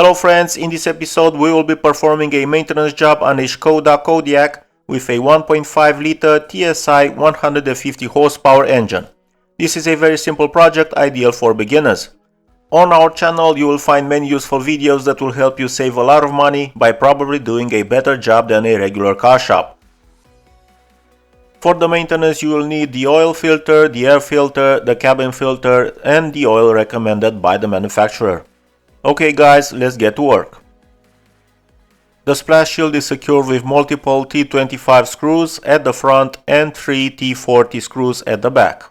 Hello friends, in this episode we will be performing a maintenance job on a Škoda Kodiaq with a 1.5 liter TSI 150 horsepower engine. This is a very simple project, ideal for beginners. On our channel you will find many useful videos that will help you save a lot of money by probably doing a better job than a regular car shop. For the maintenance you will need the oil filter, the air filter, the cabin filter and the oil recommended by the manufacturer. Okay guys, let's get to work. The splash shield is secured with multiple T25 screws at the front and 3 T40 screws at the back.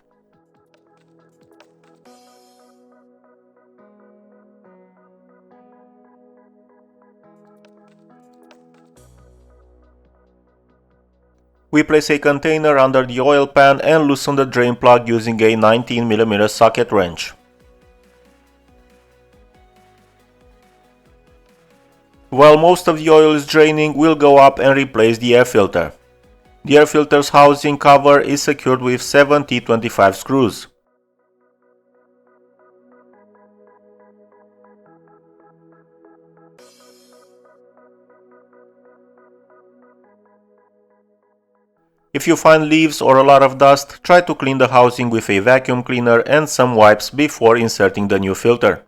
We place a container under the oil pan and loosen the drain plug using a 19 mm socket wrench. While most of the oil is draining, we'll go up and replace the air filter. The air filter's housing cover is secured with 7 T25 screws. If you find leaves or a lot of dust, try to clean the housing with a vacuum cleaner and some wipes before inserting the new filter.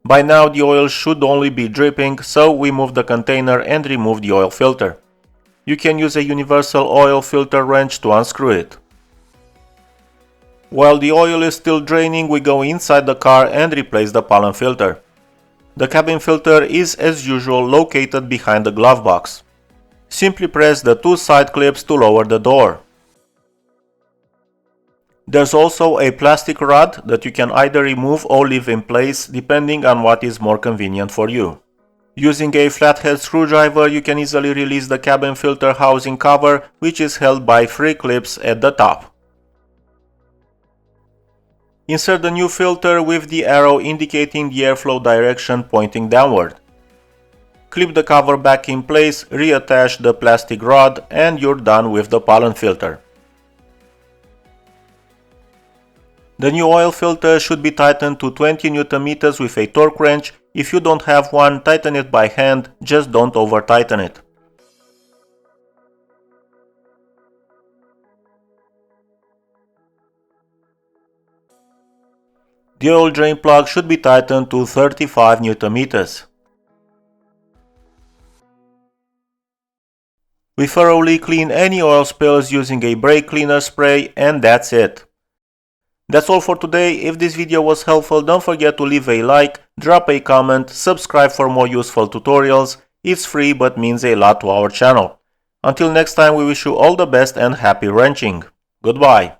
By now the oil should only be dripping, so we move the container and remove the oil filter. You can use a universal oil filter wrench to unscrew it. While the oil is still draining, we go inside the car and replace the pollen filter. The cabin filter is as usual located behind the glove box. Simply press the two side clips to lower the door. There's also a plastic rod that you can either remove or leave in place depending on what is more convenient for you. Using a flathead screwdriver you can easily release the cabin filter housing cover, which is held by 3 clips at the top. Insert the new filter with the arrow indicating the airflow direction pointing downward. Clip the cover back in place, reattach the plastic rod and you're done with the pollen filter. The new oil filter should be tightened to 20 Nm with a torque wrench. If you don't have one, tighten it by hand, just don't over tighten it. The oil drain plug should be tightened to 35 Nm. We thoroughly clean any oil spills using a brake cleaner spray and that's it. That's all for today. If this video was helpful, don't forget to leave a like, drop a comment, subscribe for more useful tutorials. It's free but means a lot to our channel. Until next time, we wish you all the best and happy wrenching. Goodbye.